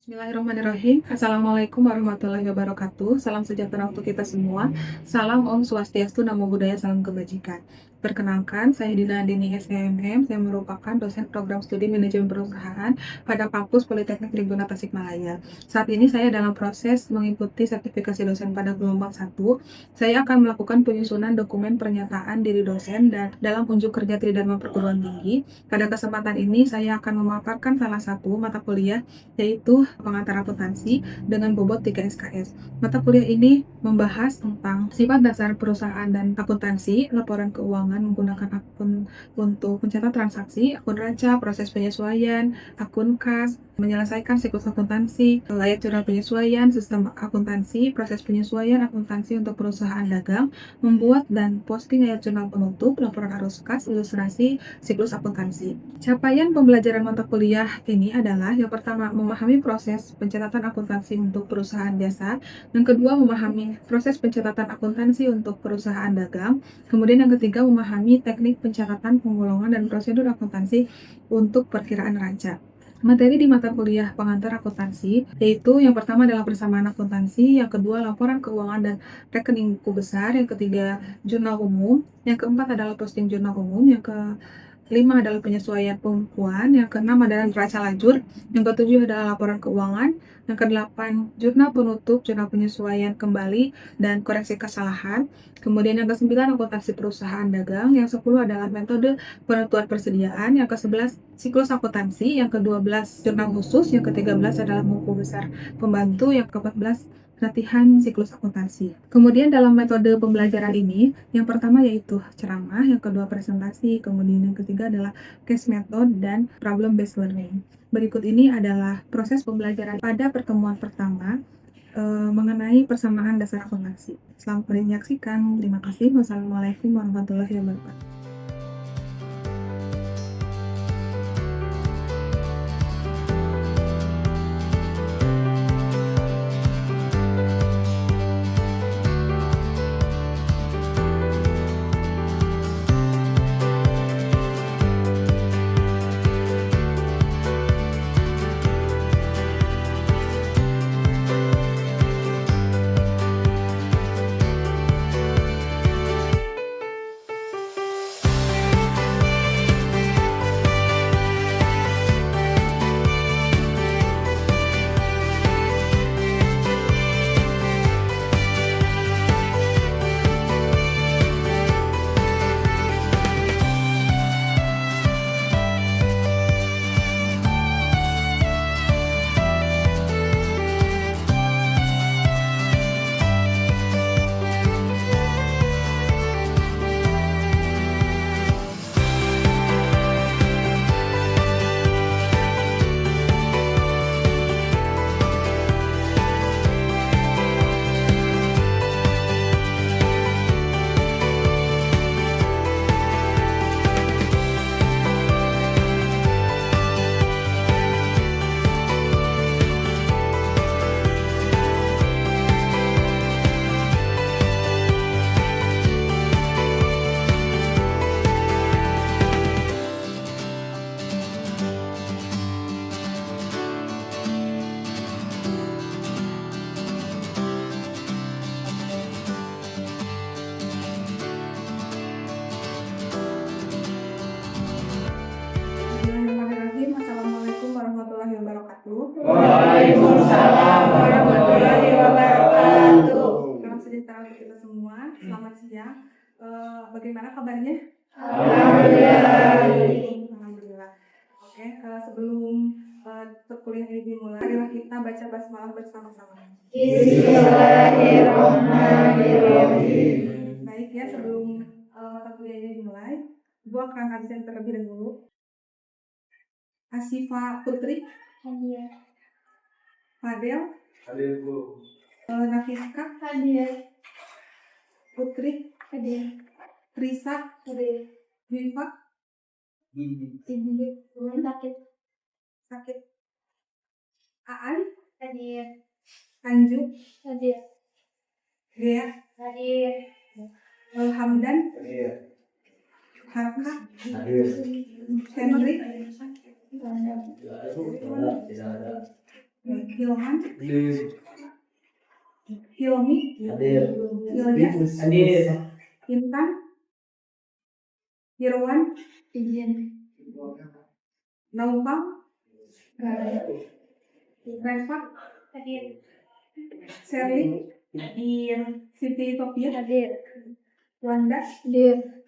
Bismillahirrahmanirrahim. Assalamualaikum warahmatullahi wabarakatuh. Salam sejahtera untuk kita semua. Salam Om Swastiastu, Namo Buddhaya, Salam Kebajikan. Perkenalkan, saya Dina Andini SMM. Saya merupakan dosen program studi manajemen perusahaan pada kampus Politeknik Tribuna Tasikmalaya. Saat ini saya dalam proses mengikuti sertifikasi dosen pada gelombang 1. Saya akan melakukan penyusunan dokumen pernyataan diri dosen dan dalam unjuk kerja Tridharma Perguruan Tinggi. Pada kesempatan ini, saya akan memaparkan salah satu mata kuliah yaitu pengantar akuntansi dengan bobot 3 SKS. Mata kuliah ini membahas tentang sifat dasar perusahaan dan akuntansi, laporan keuangan menggunakan akun untuk mencatat transaksi, akun raca, proses penyesuaian, akun kas, menyelesaikan siklus akuntansi, layak jurnal penyesuaian, sistem akuntansi, proses penyesuaian akuntansi untuk perusahaan dagang, membuat dan posting layak jurnal penutup, laporan arus kas, ilustrasi, siklus akuntansi. Capaian pembelajaran mata kuliah ini adalah yang pertama, memahami proses pencatatan akuntansi untuk perusahaan jasa, yang kedua, memahami proses pencatatan akuntansi untuk perusahaan dagang, kemudian yang ketiga, memahami teknik pencatatan, penggolongan, dan prosedur akuntansi untuk perkiraan raca. Materi di mata kuliah pengantar akuntansi yaitu yang pertama adalah persamaan akuntansi, yang kedua laporan keuangan dan rekening buku besar, yang ketiga jurnal umum, yang keempat adalah posting jurnal umum, yang kelima adalah penyesuaian pembukuan, yang keenam adalah neraca lajur, yang ketujuh adalah laporan keuangan, yang kedelapan jurnal penutup, jurnal penyesuaian kembali dan koreksi kesalahan, kemudian yang kesembilan akuntansi perusahaan dagang, yang 10 adalah metode penentuan persediaan, yang ke-11 siklus akuntansi, yang ke-12 jurnal khusus, yang ke-13 adalah buku besar pembantu, yang ke-14 latihan siklus akuntansi. Kemudian dalam metode pembelajaran ini, yang pertama yaitu ceramah, yang kedua presentasi, kemudian yang ketiga adalah case method dan problem based learning. Berikut ini adalah proses pembelajaran pada pertemuan pertama mengenai persamaan dasar akuntansi. Selamat menyaksikan. Terima kasih. Wassalamualaikum warahmatullahi wabarakatuh. Bismillahirrahmanirrahim. Assalamualaikum warahmatullahi wabarakatuh. Waalaikumsalam warahmatullahi wabarakatuh. Salam sejahtera untuk kita semua. Selamat siang. Bagaimana kabarnya? Alhamdulillah. Alhamdulillah. Oke, sebelum kuliah ini dimulai, marilah kita baca basmalah bersama-sama. Bismillahirrahmanirrahim. Baik ya, sebelum kuliah ini dimulai, Ibu akan absen terlebih dahulu. Asifa Putri, Hadir. Fadel, Hadir Bu. Nafiska, Hadir. Putri, Hadir. Risa, Hadir. Viva, Hadir. Sakit. sakit, Aan, Hadir. Anju, Hadir. Gea, Hadir. Hamdan, Hadir. Harka, Hadir. Henry, Hilman, Hadir. Hilmi, Hadir. Ilyas, Hadir. Intan, Irwan, Izin. Naufal, Hadir. Reva, Hadir. Sherly, Siti Topia, Hadir. Wanda, Hadir.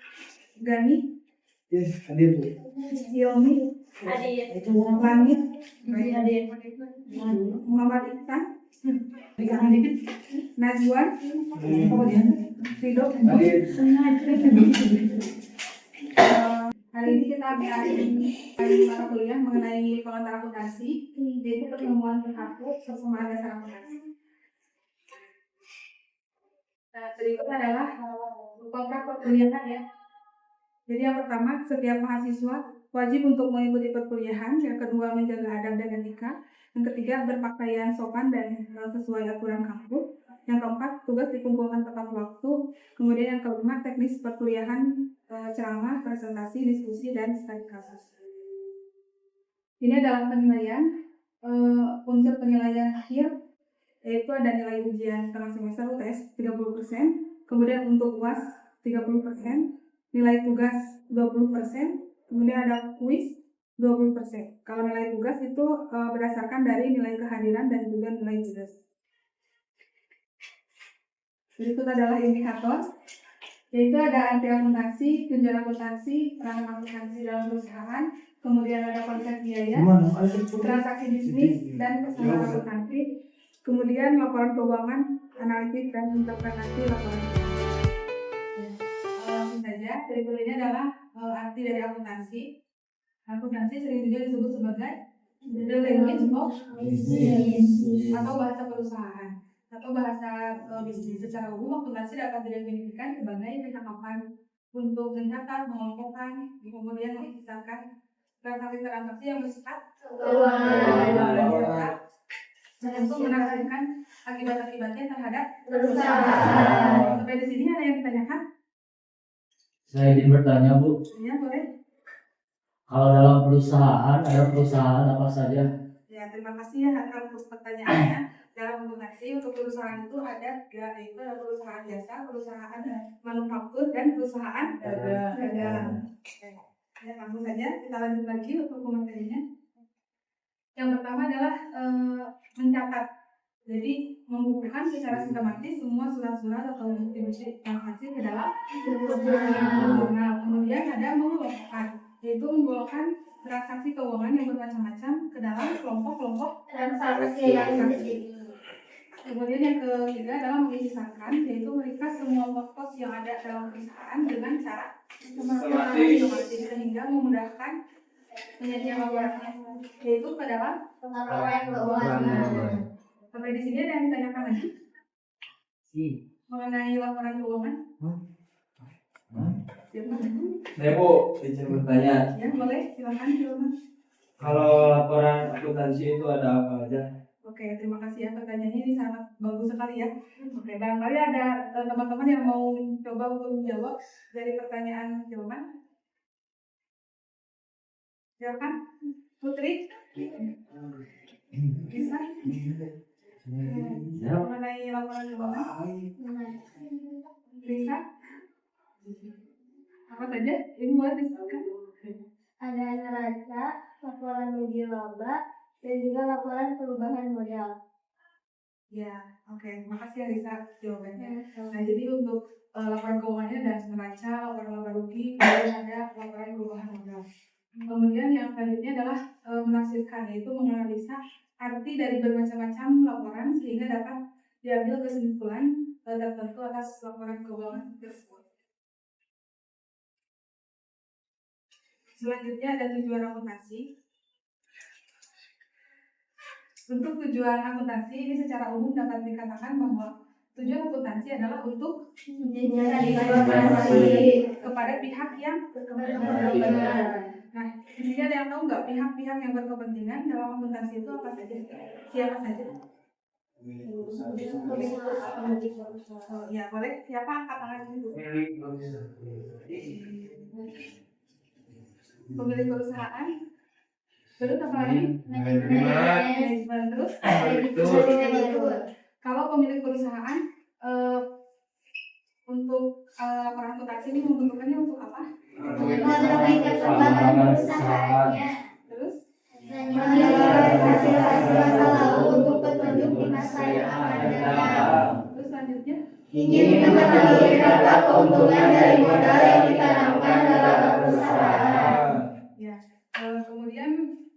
Gani, Yes, hadir. Hilmi, Hadir. Langit, Hadir. Muhammad Iksan, Najwan, Ridho. Hadir. Hari ini kita akan mata kuliah mengenai pengantar akuntansi, yaitu pertemuan terhadap persamaan dasar akuntansi. Nah, berikut adalah kontrak perkuliahan ya. Jadi yang pertama, setiap mahasiswa wajib untuk mengikuti perkuliahan. Yang kedua, menjaga adab dan etika. Yang ketiga, berpakaian sopan dan sesuai aturan kampus. Yang keempat, tugas dikumpulkan tepat waktu. Kemudian yang kelima, teknis perkuliahan, ceramah, presentasi, diskusi, dan studi kasus. Ini adalah penilaian, unsur penilaian akhir, yaitu ada nilai ujian tengah semester UTS 30%, kemudian untuk UAS 30%, nilai tugas 20%, kemudian ada kuis 20%. Kalau nilai tugas itu berdasarkan dari nilai kehadiran dan juga nilai tugas. Berikut adalah indikator, yaitu ada arti akuntansi, tujuan akuntansi, peranan akuntansi dalam perusahaan, kemudian ada konsep biaya, transaksi bisnis, dan kesamaan akuntansi, kemudian laporan keuangan, analisis, dan interpretasi laporan. Langsung saja, berikutnya adalah arti dari akuntansi. Akuntansi sering juga disebut sebagai the language of business atau bahasa perusahaan atau bahasa bisnis. Secara umum, akuntansi dapat didefinisikan sebagai percakapan untuk mencatat, mengelompokkan, kemudian mengisahkan transaksi-transaksi yang bersifat keuangan dan untuk menafsirkan akibat-akibatnya terhadap perusahaan. Sampai di sini ada yang ditanyakan? Saya ingin bertanya, Bu. Ya, boleh. Kalau dalam perusahaan, ada perusahaan apa saja? Ya, terima kasih ya atas pertanyaannya. Dalam akuntansi untuk perusahaan itu ada tiga, yaitu ada perusahaan jasa, perusahaan manufaktur, dan perusahaan dagang. Ya, langsung saja kita lanjut lagi untuk materinya. Yang pertama adalah mencatat. Jadi membukukan secara sistematis semua surat-surat atau bukti-bukti transaksi ke dalam jurnal. Kemudian ada mengelompokkan, yaitu menggolongkan transaksi keuangan yang bermacam-macam ke dalam kelompok-kelompok transaksi. Kemudian yang ketiga adalah mengisahkan, yaitu meringkas semua pos yang ada dalam perusahaan dengan cara sistematis sehingga memudahkan penyajian laporannya, yaitu ke dalam laporan keuangan. Sampai di sini ada yang ditanyakan lagi mengenai laporan keuangan? Siapa? Saya, Bu, izin bertanya. Ya, boleh, silakan Hilman. Kalau laporan akuntansi itu ada apa aja? Oke, terima kasih ya pertanyaannya, ini sangat bagus sekali ya. Oke, barangkali ada teman-teman yang mau coba untuk menjawab dari pertanyaan Hilman. Silakan, Putri. Bisa? Mengenai laporan keuangan? Bisa? Apa saja? Ini boleh disebutkan. Ada neraca, laporan rugi laba, dan juga laporan perubahan modal. Ya, oke. Makasih ya Lisa jawabannya. Nah, jadi untuk laporan keuangannya ada neraca, laporan laba rugi, kemudian ada laporan perubahan modal. Kemudian yang selanjutnya adalah menafsirkan, yaitu menganalisa arti dari bermacam-macam laporan sehingga dapat diambil kesimpulan tertentu atas laporan keuangan tersebut. Selanjutnya ada tujuan akuntansi. Untuk tujuan akuntansi ini secara umum dapat dikatakan bahwa tujuan akuntansi adalah untuk Menjadikan informasi kepada pihak yang berkepentingan. Nah, di sini ada yang tahu nggak pihak-pihak yang berkepentingan dalam akuntansi itu apa saja? Siapa saja? Oh, ya, boleh. Siapa angkat tangan dulu? Pemilik perusahaan. Terus apa lagi? Manajemen. Terus perusahaan untuk laporan akuntansi ini membutuhkannya untuk apa? Mengetahui perkembangan perusahaannya. Terus Menilai hasil-hasil masa lalu untuk petunjuk di masa yang akan datang. terus selanjutnya Ingin mengetahui data keuntungan dari modal yang ditanamkan dalam perusahaan. ya. Kemudian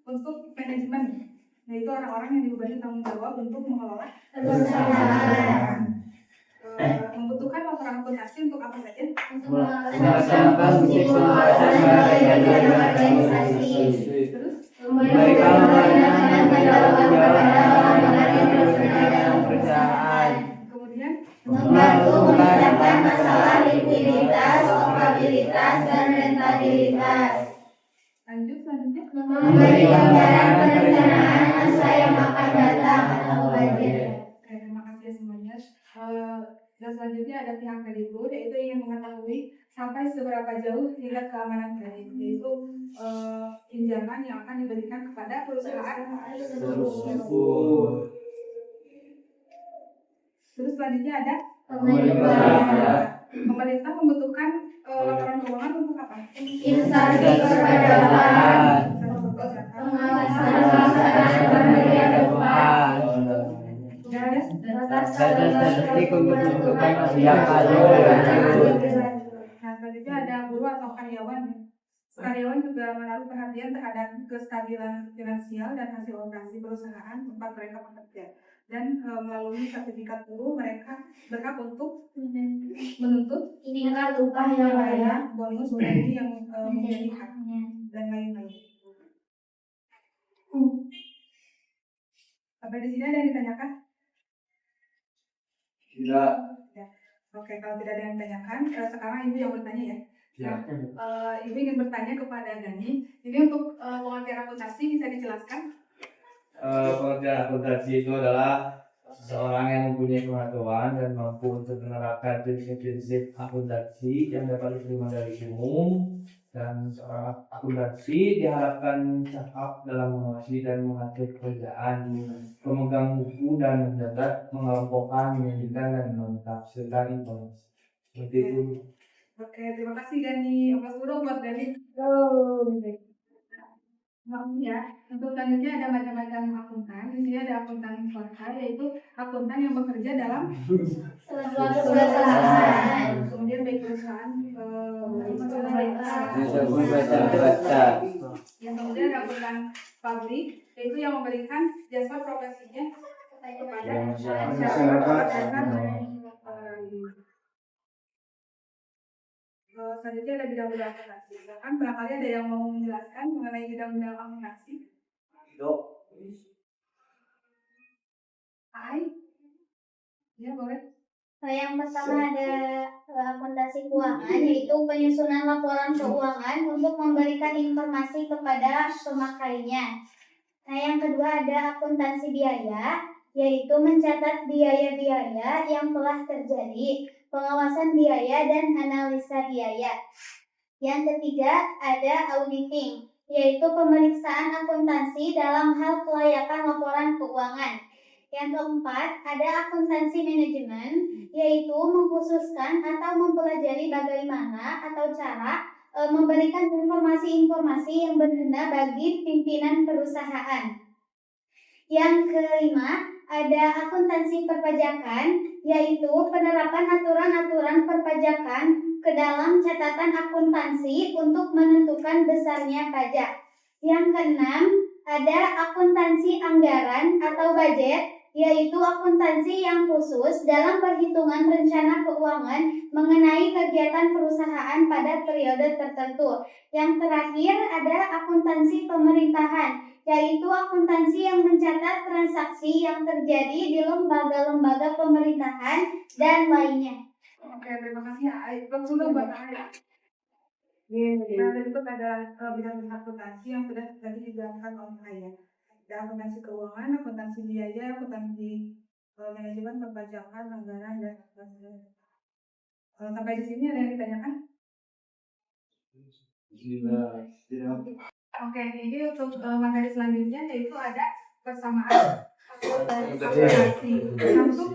untuk manajemen, yaitu orang-orang yang diberi tanggung jawab untuk mengelola Perusahaan. membutuhkan laporan akuntansi untuk apa saja? Untuk melaksanakan fungsi pengawasan bagian organisasi. Terus Memberikan pelayanan kepada dalam perusahaan. kemudian Membantu memecahkan masalah likuiditas, kapabilitas, dan rentabilitas. lanjut selanjutnya. Memberi gambaran perencanaan masa yang akan datang atau budget. Oke, terima kasih semuanya. Dan selanjutnya ada pihak kreditur, yaitu ingin mengetahui sampai seberapa jauh tingkat keamanan kredit, yaitu pinjaman yang akan diberikan kepada perusahaan tersebut. Terus selanjutnya ada pemerintah membutuhkan laporan keuangan untuk apa? Instansi perpajakan, pengawasan pemberian upah, Dan statistik untuk menentukan usia kayu. nah, selanjutnya ada buruh atau karyawan. Karyawan juga menaruh perhatian terhadap kestabilan finansial dan hasil operasi perusahaan tempat mereka bekerja. Dan melalui sertifikat buruh mereka berhak untuk menuntut tingkat upah yang layak, bonus gaji yang menjadi haknya dan lain-lain. Sampai di sini ada yang ditanyakan? Tidak. Ya. Oke, kalau tidak ada yang ditanyakan, sekarang ibu yang bertanya ya. Ya. Ibu ingin bertanya kepada Gani. Ini untuk pengertian akuntansi bisa dijelaskan? Pengertian akuntansi itu adalah seseorang yang mempunyai pengetahuan dan mampu untuk menerapkan prinsip-prinsip akuntansi yang dapat diterima dari umum, dan seorang akuntansi diharapkan cakap dalam mengawasi dan mengatur pekerjaan, memegang buku dan mencatat, mengelompokkan, menyajikan dan menafsirkan informasi. Seperti itu. Oke, terima kasih Gani. Aplaus dulu buat Gani. Ya, untuk selanjutnya ada macam-macam akuntan. Di sini ada akuntan swasta, yaitu akuntan yang bekerja dalam suatu perusahaan. kemudian baik perusahaan yang kemudian ada akuntan pabrik, yaitu yang memberikan jasa profesinya kepada masyarakat. Selanjutnya ada bidang-bidang akuntansi. Kan barangkali ada yang mau menjelaskan mengenai bidang-bidang akuntansi. Hai, ya boleh. Yang pertama ada akuntansi keuangan, yaitu penyusunan laporan keuangan untuk memberikan informasi kepada pemakainya. Nah, yang kedua ada akuntansi biaya, yaitu mencatat biaya-biaya yang telah terjadi, pengawasan biaya dan analisa biaya. Yang ketiga ada auditing, yaitu pemeriksaan akuntansi dalam hal kelayakan laporan keuangan. Yang keempat ada akuntansi manajemen, yaitu mengkhususkan atau mempelajari bagaimana atau cara memberikan informasi-informasi yang berguna bagi pimpinan perusahaan. Yang kelima ada akuntansi perpajakan, yaitu penerapan aturan-aturan perpajakan ke dalam catatan akuntansi untuk menentukan besarnya pajak. Yang keenam ada akuntansi anggaran atau budget, yaitu akuntansi yang khusus dalam perhitungan rencana keuangan mengenai kegiatan perusahaan pada periode tertentu. Yang terakhir ada akuntansi pemerintahan, yaitu akuntansi yang mencatat transaksi yang terjadi di lembaga-lembaga pemerintahan dan lainnya. Oke, terima kasih. Aplaus dulu buat Ayah. Nah, berikut ada bidang akuntansi yang sudah tadi dijelaskan oleh Ayah. Ada akuntansi keuangan, akuntansi biaya, akuntansi manajemen perpajakan, anggaran, dan sebagainya. Sampai di sini ada yang ditanyakan? Oke, ini untuk materi selanjutnya, yaitu ada persamaan hasil akuntansi. Nah, untuk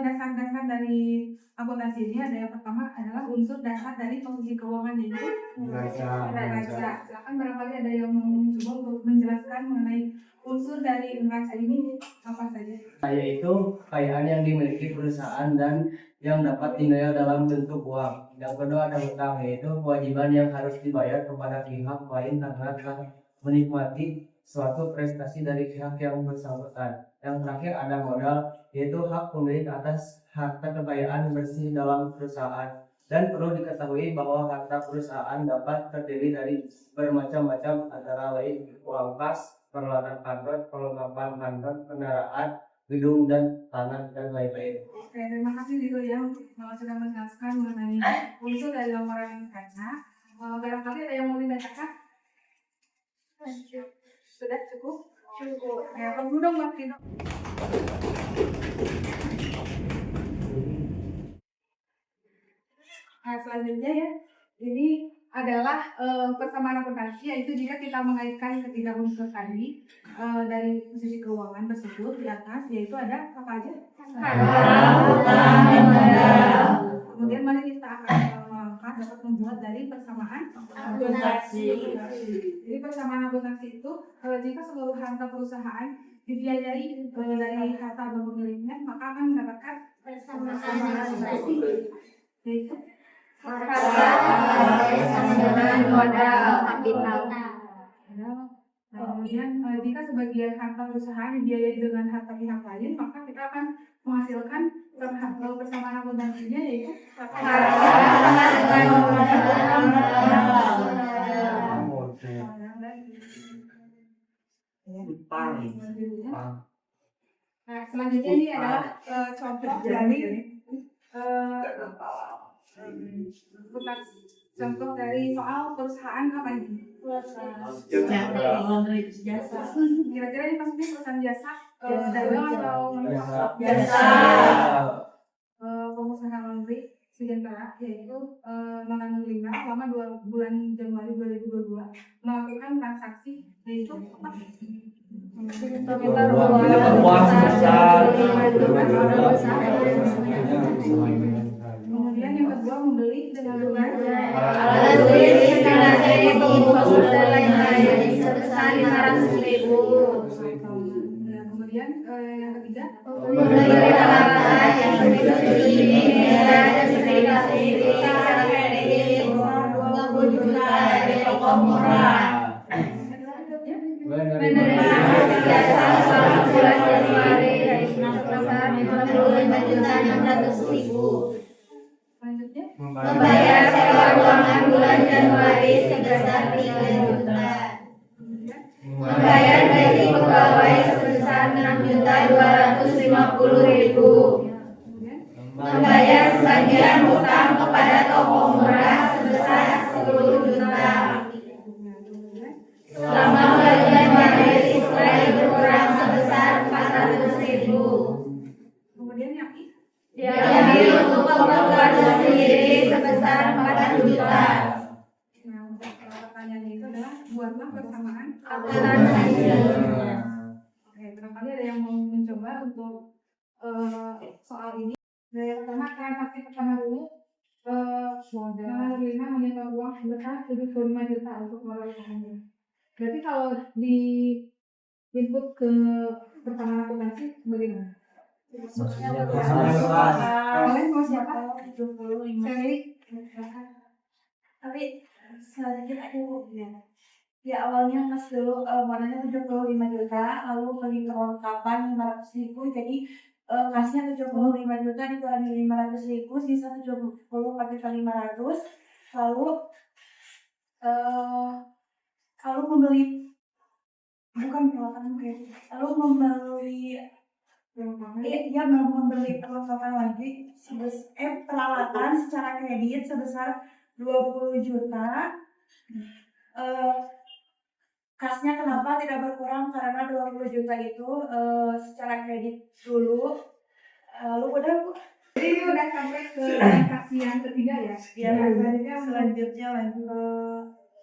dasar-dasar dari akuntansi ini ada yang pertama adalah unsur dasar dari posisi keuangan, yaitu neraca. Silakan barangkali ada yang mencoba untuk menjelaskan mengenai unsur dari neraca ini apa saja. Yaitu kekayaan yang dimiliki perusahaan dan yang dapat dinilai dalam bentuk uang. Yang kedua ada utang, yaitu kewajiban yang harus dibayar kepada pihak lain karena telah menikmati suatu prestasi dari pihak yang bersangkutan. Yang terakhir ada modal, yaitu hak pemilik atas harta kekayaan bersih dalam perusahaan. Dan perlu diketahui bahwa harta perusahaan dapat terdiri dari bermacam-macam, antara lain uang kas, peralatan kantor, perlengkapan kantor, kendaraan, gedung dan tanah dan lain-lain. Oke, terima kasih Dido ya untuk sudah menjelaskan mengenai unsur dari lamaran neraca. Barangkali ada yang mau dibacakan? Sudah cukup? Cukup. Ya, kamu dong Mbak Dido. Nah, selanjutnya ya, ini adalah persamaan akuntansi, yaitu jika kita mengaitkan ketiga unsur tadi dari posisi keuangan tersebut di atas, yaitu ada apa aja? Kemudian mari kita akan melangkah dapat membuat dari persamaan akuntansi. Jadi persamaan akuntansi itu jika seluruh harta perusahaan dibiayai dari harta atau pemiliknya, maka akan mendapatkan persamaan akuntansi, yaitu Persamaan modal kapital. Kemudian jika sebagian harta perusahaan dibiayai dengan harta pihak lain, maka kita akan menghasilkan persamaan akuntansinya, yaitu Nah, selanjutnya ini adalah contoh dari contoh dari soal perusahaan apa ini? Jasa. Kira-kira ini pasti perusahaan jasa dagang atau jasa pengusaha laundry sejahtera, yaitu Nona Nurlina selama 2 bulan Januari 2022 melakukan transaksi yaitu uang sebesar. Kemudian yang kedua membeli dengan Alat tulis dan lain-lain sebesar 500.000. Kemudian yang ketiga Membeli peralatan yang seperti meja dan sertifikasi secara kredit 20 juta dari toko murah. Menerima hasil jasa selama bulan Januari sebesar 55.600.000. selanjutnya Membayar sewa ruangan bulan Januari sebesar 3 juta. Membayar gaji pegawai sebesar 6.250.000. Membayar sebagian hutang kepada toko murah sebesar 10 juta. Selama bulan Januari Israel berkurang sebesar 400.000. kemudian yang Diambil untuk keperluan sendiri sebesar 4 juta. Nah, untuk pertanyaannya itu adalah buatlah persamaan Akuntansi. Oke, barangkali ada yang mau mencoba untuk soal ini. Yang pertama, transaksi pertama dulu. Modal Lina menyetor uang sebesar 75 juta untuk modal uangnya. Berarti kalau di input ke persamaan akuntansi bagaimana? Kalian mau siapa? Sally? Tapi selanjutnya aku ya awalnya mas dulu modalnya 75 juta, lalu beli perlengkapan 500.000, jadi kasnya 75 juta dikurangi 500.000, sisa 70 pakai 500, lalu membeli bukan peralatan kredit, lalu membeli membeli perlengkapan lagi peralatan secara kredit sebesar 20 juta. Kasnya kenapa tidak berkurang, karena 20 juta itu secara kredit dulu. Lalu udah Jadi ini udah sampai ke transaksi yang ketiga ya? selanjutnya lanjut ke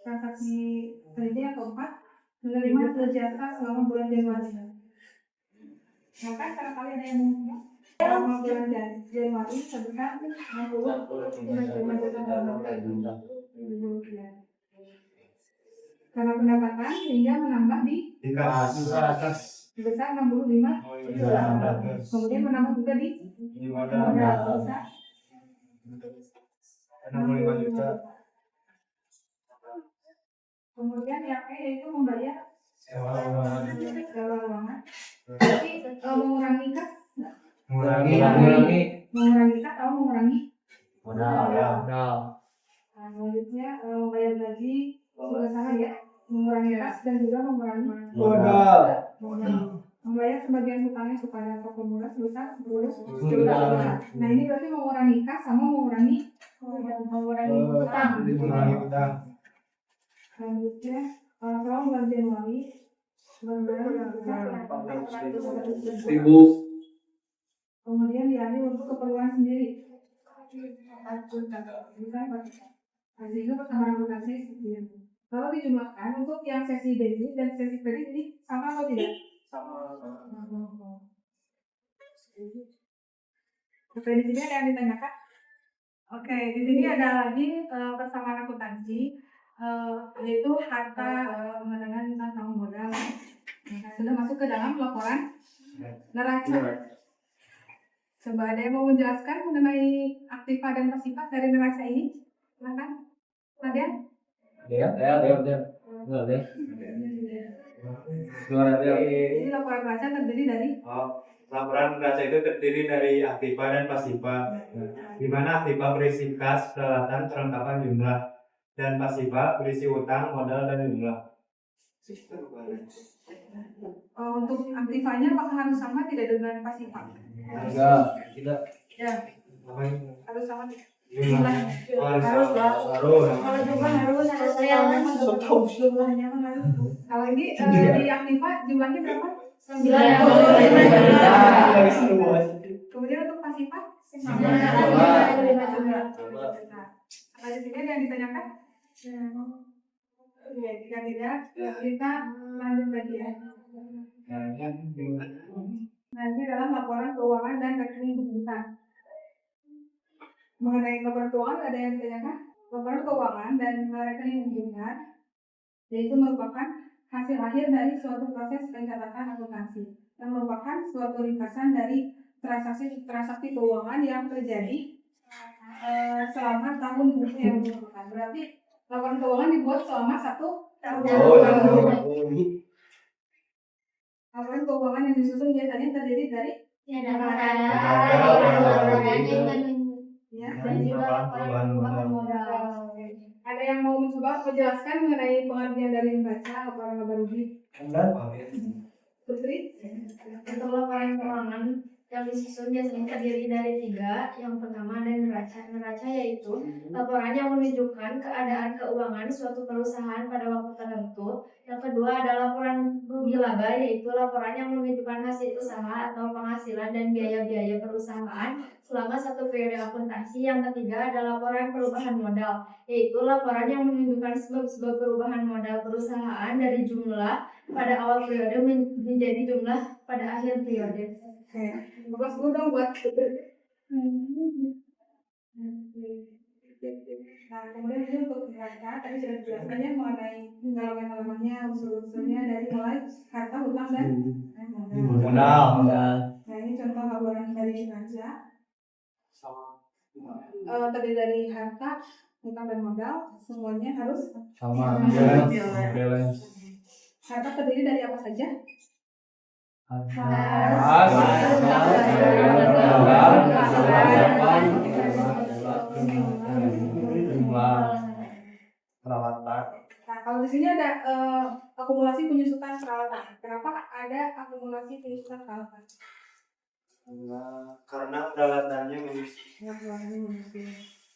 Transaksi selanjutnya yang keempat, menerima hasil jasa selama bulan Januari. Maka barangkali ada yang mau selama bulan Januari sebesar 65 juta dolar. Karena pendapatan sehingga menambah di sebesar 65 juta. Kemudian menambah juga di modal sebesar 65 juta. Kemudian yang E yaitu membayar sewa ruangan. Jadi mengurangi kas, mengurangi kas atau mengurangi modal. selanjutnya membayar gaji pengusaha ya, mengurangi kas dan juga mengurangi Modal. membayar sebagian hutangnya kepada toko murah sebesar 10 juta. Nah ini berarti mengurangi kas sama mengurangi hutang. Selanjutnya selama bulan Januari Ribu. kemudian diambil untuk keperluan sendiri. Sehingga pertambahan akuntansi seperti itu. Kalau dijumlahkan untuk yang sesi daily dan sesi kredit ini sama atau tidak? Oke, di sini ada yang ditanyakan. Oke, di sini ada lagi persamaan akuntansi, yaitu harta mengenai tentang modal. Sudah masuk ke dalam laporan neraca. Coba ada yang mau menjelaskan mengenai aktiva dan pasifa dari neraca ini? Silakan. Ada? Jadi laporan neraca terdiri dari Laporan neraca itu terdiri dari aktiva dan pasifa, di mana aktiva berisi kas, peralatan, perlengkapan jumlah, dan pasifa berisi utang, modal, dan jumlah. untuk aktivanya apakah harus sama tidak dengan pasifa? Tidak. Ya, harus sama tidak? Harus lah. Kalau jumlah harus jumlahnya harus. Kalau ini di aktiva jumlahnya berapa? 9. Kemudian untuk pasifa? Nah, di sini ada yang ditanyakan? Oke, jika tidak, kita lanjut lagi ya. Nah, ini dalam laporan keuangan dan rekening hutang. Mengenai laporan keuangan ada yang ditanyakan? Laporan keuangan dan rekening hutang yaitu merupakan hasil akhir dari suatu proses pencatatan akuntansi yang merupakan suatu ringkasan dari transaksi keuangan yang terjadi selama tahun yang bersangkutan. Berarti laporan keuangan dibuat selama 1 tahun. Laporan keuangan yang disusun biasanya terdiri dari dan juga laporan perubahan modal. Ada yang mau mencoba menjelaskan mengenai pengertian dari neraca laporan laba rugi? Putri? Untuk laporan keuangan yang disusun biasanya terdiri dari 3. Yang pertama ada neraca. Neraca yaitu laporan yang menunjukkan keadaan keuangan suatu perusahaan pada waktu tertentu. Yang kedua ada laporan rugi laba, yaitu laporan yang menunjukkan hasil usaha atau penghasilan dan biaya-biaya perusahaan selama satu periode akuntansi. Yang ketiga ada laporan perubahan modal, yaitu laporan yang menunjukkan sebab-sebab perubahan modal perusahaan dari jumlah pada awal periode menjadi jumlah pada akhir periode. Oke, bagus dulu dong buat Nah, kemudian ini untuk neraca tadi sudah dijelaskannya mengenai halaman-halamannya, unsur-unsurnya dari mulai harta, hutang, dan modal. Nah, ini contoh laporan dari neraca. Terdiri dari harta, hutang, dan modal, semuanya harus Sama. Harta terdiri dari apa saja? Peralatan. Nah, kalau di sini ada akumulasi penyusutan peralatan. Kenapa ada akumulasi penyusutan peralatan? Karena peralatannya menyusut.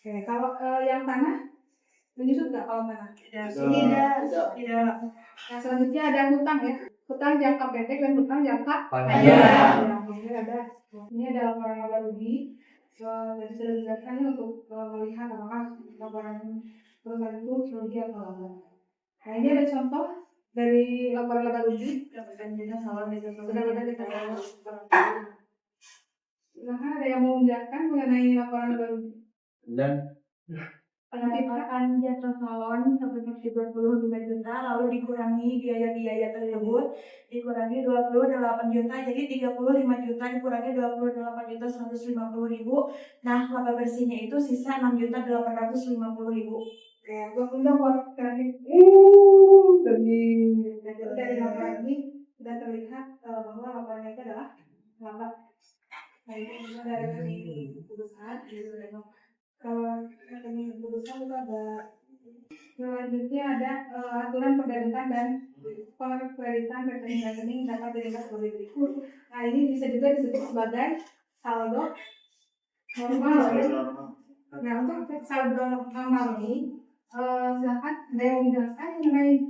Oke, kalau yang tanah menyusut nggak kalau tanah? Tidak. Nah, selanjutnya ada hutang ya. Hutang jangka pendek dan hutang jangka panjang. Kemudian ini ada laporan laba rugi. Jadi sudah dijelaskan untuk melihat apakah laporan perusahaan itu rugi atau laba. Nah, ini ada contoh Dari laporan laba rugi, Dapatkan juga salon dan benar-benar kita Silahkan ada yang mau menjelaskan mengenai laporan laba rugi? Dan pendapatan jatuh salon sebesar 35 juta, lalu dikurangi biaya-biaya tersebut, dikurangi 28 juta, jadi 35 juta dikurangi 28 juta 150 ribu. Nah, laba bersihnya itu sisa 6 juta 850 ribu. Oke, gue undang buat terakhir. Dari laporan ini sudah terlihat bahwa laporannya itu adalah laba. Nah, ini dari rekening perusahaan. Kalau rekening perusahaan itu ada selanjutnya ada aturan perdebitan dan perkreditan rekening-rekening dapat dilihat oleh berikut. Nah, ini bisa juga disebut sebagai saldo normal. Nah, untuk saldo normal ini silakan ada yang menjelaskan mengenai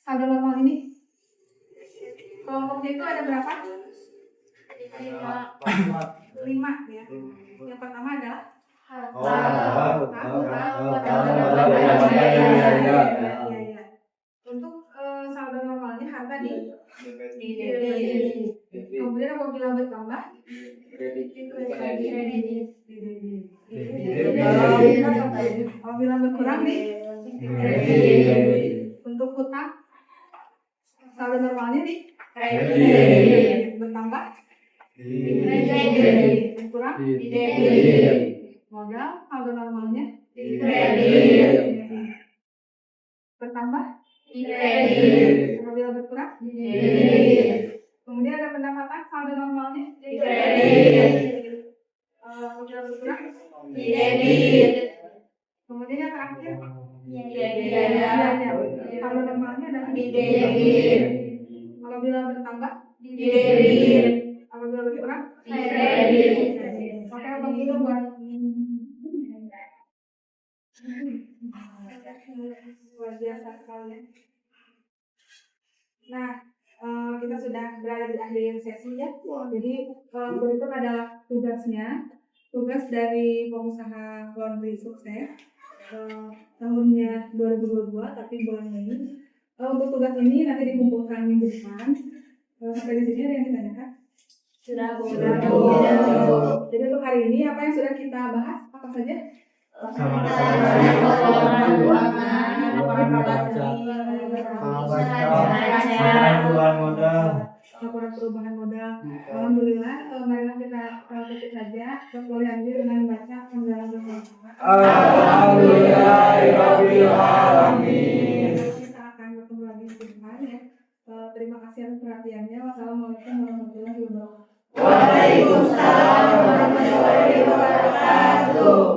saldo normal ini. Kelompoknya itu ada berapa? 5 ya. Yang pertama adalah untuk saldo normalnya harta di kemudian apabila bertambah apabila berkurang di untuk hutang saldo normalnya di bertambah berkurang modal saldo normalnya bertambah apabila berkurang kemudian ada pendapatan saldo normalnya apabila berkurang kemudian yang terakhir saldo normalnya adalah apabila bertambah apabila berkurang oke begitu buat luar biasa sekali. Nah, kita sudah berada di akhir sesi ya. Jadi berikut adalah tugas dari pengusaha laundry sukses tahunnya 2022 tapi bulan Mei. Untuk tugas ini nanti dikumpulkan minggu depan. Sampai di sini ada yang ditanyakan? Sudah. Jadi untuk hari ini apa yang sudah kita bahas? Apa saja? Laporan perubahan modal. Alhamdulillah, marilah kita tutup saja. Terus boleh lanjut dengan baca penggalan bersama. Alhamdulillahirobbilalamin. Kita akan bertemu lagi di depan ya. Terima kasih atas perhatiannya. Wassalamualaikum warahmatullahi wabarakatuh. Waalaikumsalam warahmatullahi wabarakatuh.